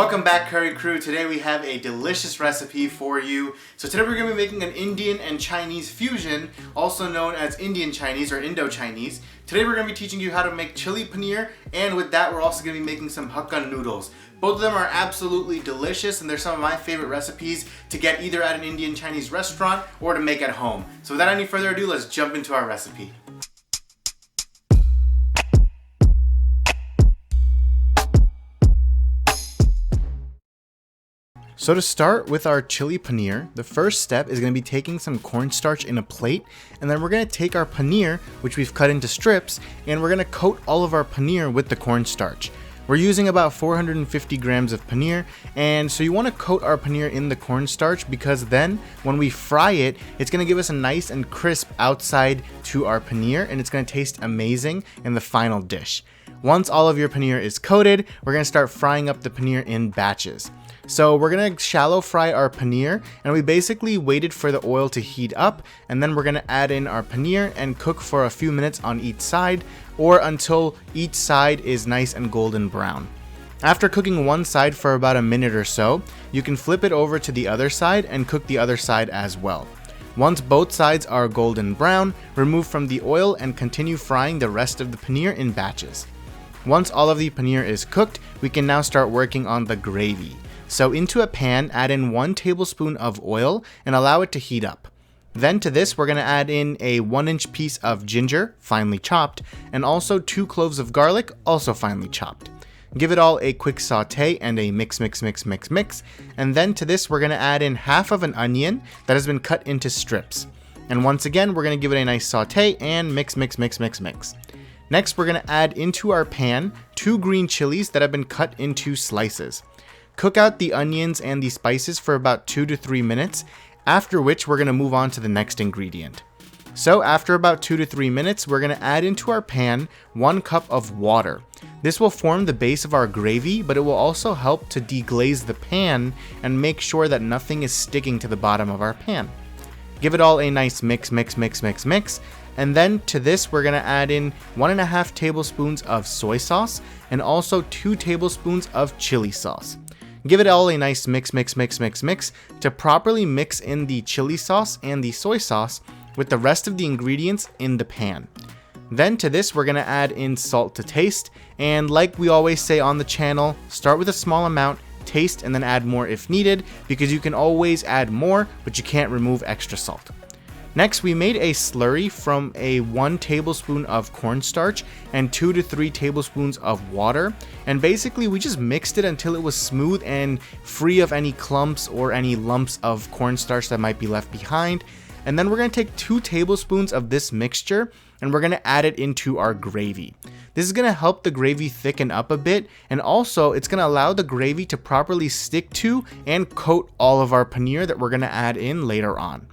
Welcome back, Curry Crew. Today we have a delicious recipe for you. So today we're going to be making an Indian and Chinese fusion, also known as Indian Chinese or Indo-Chinese. Today we're going to be teaching you how to make chili paneer, and with that we're also going to be making some Hakka noodles. Both of them are absolutely delicious, and they're some of my favorite recipes to get either at an Indian Chinese restaurant or to make at home. So without any further ado, let's jump into our recipe. So to start with our chili paneer, the first step is going to be taking some cornstarch in a plate, and then we're going to take our paneer, which we've cut into strips, and we're going to coat all of our paneer with the cornstarch. We're using about 450 grams of paneer, and so you want to coat our paneer in the cornstarch because then when we fry it, it's going to give us a nice and crisp outside to our paneer, and it's going to taste amazing in the final dish. Once all of your paneer is coated, we're going to start frying up the paneer in batches. So we're going to shallow fry our paneer, and we basically waited for the oil to heat up, and then we're going to add in our paneer and cook for a few minutes on each side, or until each side is nice and golden brown. After cooking one side for about a minute or so, you can flip it over to the other side and cook the other side as well. Once both sides are golden brown, remove from the oil and continue frying the rest of the paneer in batches. Once all of the paneer is cooked, we can now start working on the gravy. So into a pan, add in 1 tablespoon of oil and allow it to heat up. Then to this, we're going to add in a 1-inch piece of ginger, finely chopped, and also 2 cloves of garlic, also finely chopped. Give it all a quick saute and a mix. And then to this, we're going to add in half of an onion that has been cut into strips. And once again, we're going to give it a nice saute and mix. Next, we're going to add into our pan 2 green chilies that have been cut into slices. Cook out the onions and the spices for about 2 to 3 minutes, after which we're going to move on to the next ingredient. So after about 2 to 3 minutes, we're going to add into our pan 1 cup of water. This will form the base of our gravy, but it will also help to deglaze the pan and make sure that nothing is sticking to the bottom of our pan. Give it all a nice mix. And then to this, we're going to add in 1.5 tablespoons of soy sauce and also 2 tablespoons of chili sauce. Give it all a nice mix to properly mix in the chili sauce and the soy sauce with the rest of the ingredients in the pan. Then to this, we're going to add in salt to taste, and like we always say on the channel, start with a small amount, taste, and then add more if needed, because you can always add more, but you can't remove extra salt. Next, we made a slurry from a 1 tablespoon of cornstarch and 2 to 3 tablespoons of water, and basically we just mixed it until it was smooth and free of any clumps or any lumps of cornstarch that might be left behind. And then we're going to take 2 tablespoons of this mixture and we're going to add it into our gravy. This is going to help the gravy thicken up a bit, and also it's going to allow the gravy to properly stick to and coat all of our paneer that we're going to add in later on.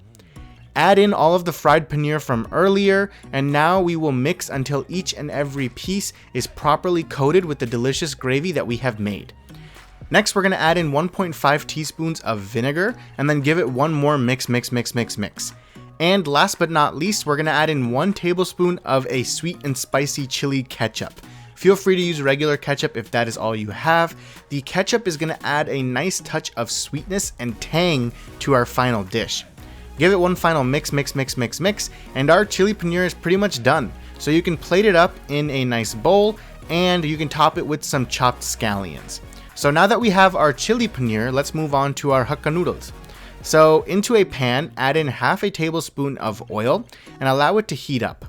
Add in all of the fried paneer from earlier, and now we will mix until each and every piece is properly coated with the delicious gravy that we have made. Next, we're going to add in 1.5 teaspoons of vinegar and then give it one more mix. And last but not least, we're going to add in 1 tablespoon of a sweet and spicy chili ketchup. Feel free to use regular ketchup if that is all you have. The ketchup is going to add a nice touch of sweetness and tang to our final dish. Give it one final mix, and our chili paneer is pretty much done. So you can plate it up in a nice bowl, and you can top it with some chopped scallions. So now that we have our chili paneer, let's move on to our Hakka noodles. So into a pan, add in half a tablespoon of oil and allow it to heat up.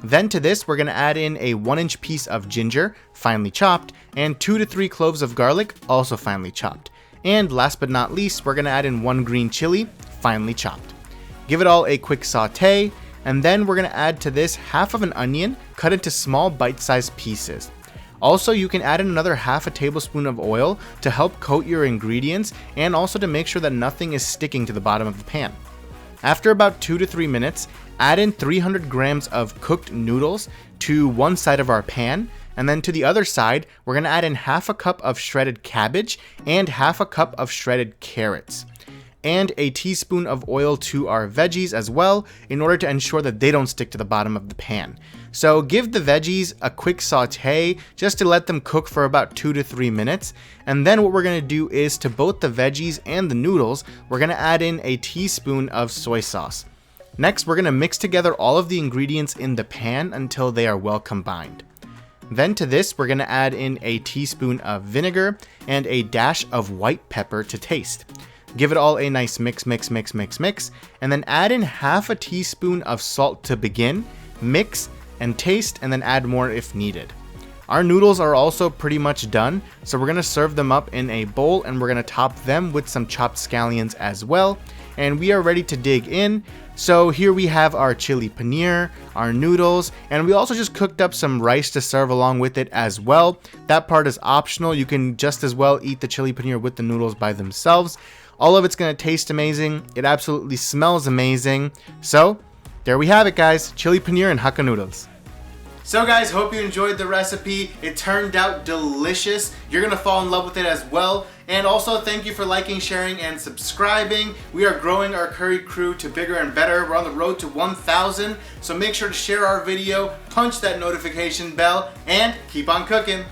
Then to this, we're going to add in a 1-inch piece of ginger, finely chopped, and 2 to 3 cloves of garlic, also finely chopped. And last but not least, we're going to add in 1 green chili, finely chopped. Give it all a quick saute, and then we're going to add to this half of an onion cut into small bite-sized pieces. Also, you can add in another half a tablespoon of oil to help coat your ingredients and also to make sure that nothing is sticking to the bottom of the pan. After about 2 to 3 minutes, add in 300 grams of cooked noodles to one side of our pan, and then to the other side, we're going to add in half a cup of shredded cabbage and half a cup of shredded carrots. And a teaspoon of oil to our veggies as well, in order to ensure that they don't stick to the bottom of the pan. So give the veggies a quick saute just to let them cook for about 2 to 3 minutes. And then what we're going to do is to both the veggies and the noodles, we're going to add in a teaspoon of soy sauce. Next, we're going to mix together all of the ingredients in the pan until they are well combined. Then to this, we're going to add in a teaspoon of vinegar and a dash of white pepper to taste. Give it all a nice mix, and then add in half a teaspoon of salt to begin, mix and taste, and then add more if needed. Our noodles are also pretty much done, so we're going to serve them up in a bowl and we're going to top them with some chopped scallions as well. And we are ready to dig in. So here we have our chili paneer, our noodles, and we also just cooked up some rice to serve along with it as well. That part is optional. You can just as well eat the chili paneer with the noodles by themselves. All of it's going to taste amazing. It absolutely smells amazing. So there we have it, guys. Chili paneer and Hakka noodles. So guys, hope you enjoyed the recipe. It turned out delicious. You're gonna fall in love with it as well. And also thank you for liking, sharing, and subscribing. We are growing our curry crew to bigger and better. We're on the road to 1,000. So make sure to share our video, punch that notification bell, and keep on cooking.